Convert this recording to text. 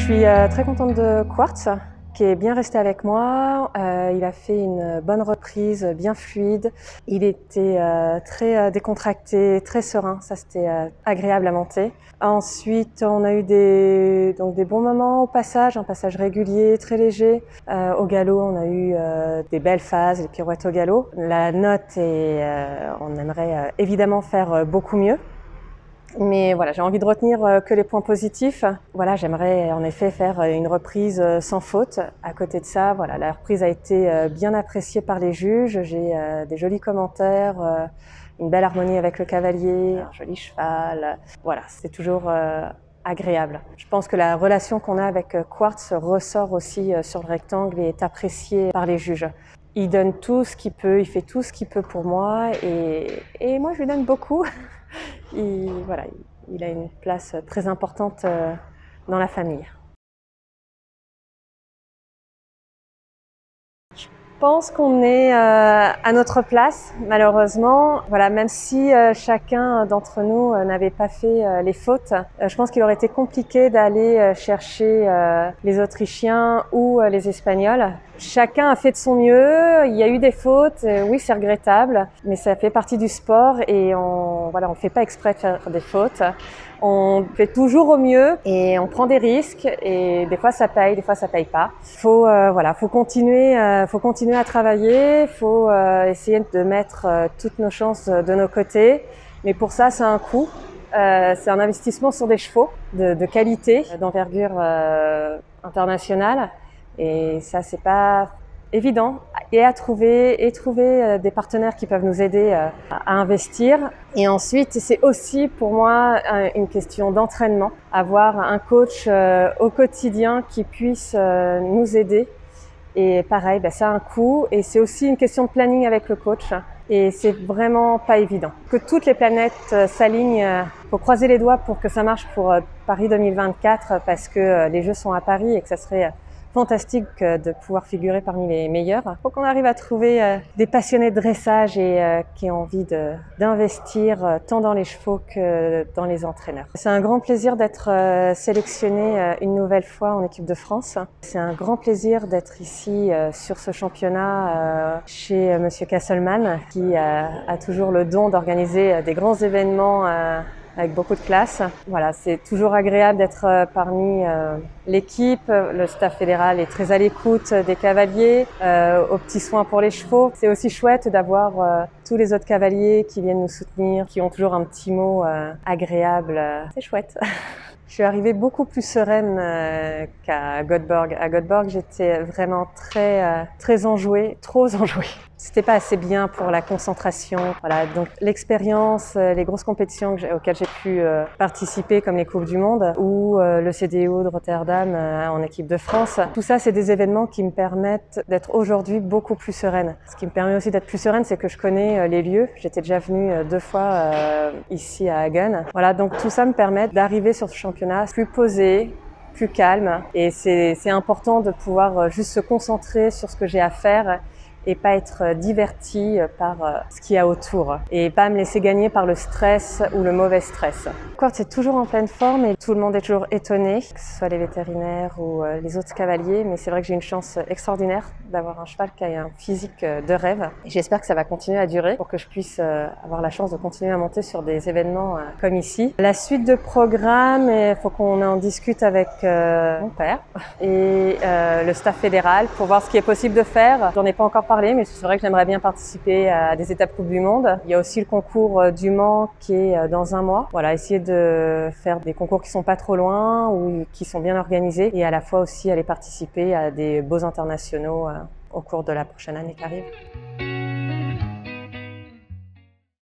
suis très contente de Quartz, qui est bien resté avec moi. Il a fait une bonne reprise, bien fluide. Il était très décontracté, très serein. Ça, c'était agréable à monter. Ensuite, on a eu des bons moments au passage, un passage régulier, très léger. Au galop, on a eu des belles phases, les pirouettes au galop. La note est, on aimerait évidemment faire beaucoup mieux. Mais voilà, j'ai envie de retenir que les points positifs. Voilà, j'aimerais en effet faire une reprise sans faute. À côté de ça, voilà, la reprise a été bien appréciée par les juges. J'ai des jolis commentaires, une belle harmonie avec le cavalier, un joli cheval. Voilà, c'est toujours agréable. Je pense que la relation qu'on a avec Quartz ressort aussi sur le rectangle et est appréciée par les juges. Il donne tout ce qu'il peut, il fait tout ce qu'il peut pour moi et moi je lui donne beaucoup. Il a une place très importante dans la famille. Je pense qu'on est à notre place, malheureusement. Voilà, même si chacun d'entre nous n'avait pas fait les fautes, je pense qu'il aurait été compliqué d'aller chercher les Autrichiens ou les Espagnols. Chacun a fait de son mieux, il y a eu des fautes, oui c'est regrettable, mais ça fait partie du sport et on fait pas exprès de faire des fautes. On fait toujours au mieux et on prend des risques et des fois ça paye, des fois ça paye pas. Faut continuer à travailler, faut essayer de mettre toutes nos chances de nos côtés, mais pour ça c'est un coût. C'est un investissement sur des chevaux de qualité, d'envergure internationale. Et ça, c'est pas évident. Et à trouver des partenaires qui peuvent nous aider à investir. Et ensuite, c'est aussi pour moi une question d'entraînement. Avoir un coach au quotidien qui puisse nous aider. Et pareil, ça a un coût. Et c'est aussi une question de planning avec le coach. Et c'est vraiment pas évident. Que toutes les planètes s'alignent. Faut croiser les doigts pour que ça marche pour Paris 2024 parce que les Jeux sont à Paris et que ça serait fantastique de pouvoir figurer parmi les meilleurs. Il faut qu'on arrive à trouver des passionnés de dressage et qui ont envie d'investir tant dans les chevaux que dans les entraîneurs. C'est un grand plaisir d'être sélectionné une nouvelle fois en équipe de France. C'est un grand plaisir d'être ici sur ce championnat chez Monsieur Casselman qui a toujours le don d'organiser des grands événements avec beaucoup de classe. Voilà, c'est toujours agréable d'être parmi l'équipe. Le staff fédéral est très à l'écoute des cavaliers, aux petits soins pour les chevaux. C'est aussi chouette d'avoir tous les autres cavaliers qui viennent nous soutenir, qui ont toujours un petit mot agréable. C'est chouette. Je suis arrivée beaucoup plus sereine qu'à Göteborg. À Göteborg, j'étais vraiment très enjouée, trop enjouée. C'était pas assez bien pour la concentration. Voilà, donc l'expérience, les grosses compétitions auxquelles j'ai pu participer, comme les Coupes du Monde ou le CDO de Rotterdam en équipe de France, tout ça, c'est des événements qui me permettent d'être aujourd'hui beaucoup plus sereine. Ce qui me permet aussi d'être plus sereine, c'est que je connais les lieux. J'étais déjà venue 2 fois ici à Hagen. Voilà, donc tout ça me permet d'arriver sur ce championnat plus posé, plus calme. Et c'est important de pouvoir juste se concentrer sur ce que j'ai à faire et pas être diverti par ce qu'il y a autour et pas me laisser gagner par le stress ou le mauvais stress. Quartz est toujours en pleine forme et tout le monde est toujours étonné, que ce soit les vétérinaires ou les autres cavaliers, mais c'est vrai que j'ai une chance extraordinaire d'avoir un cheval qui a un physique de rêve et j'espère que ça va continuer à durer pour que je puisse avoir la chance de continuer à monter sur des événements comme ici. La suite de programme, il faut qu'on en discute avec mon père et le staff fédéral pour voir ce qui est possible de faire. J'en ai pas encore parlé, mais c'est vrai que j'aimerais bien participer à des étapes Coupe du Monde. Il y a aussi le concours du Mans qui est dans 1 mois. Voilà, essayer de faire des concours qui sont pas trop loin ou qui sont bien organisés et à la fois aussi aller participer à des beaux internationaux au cours de la prochaine année qui arrive.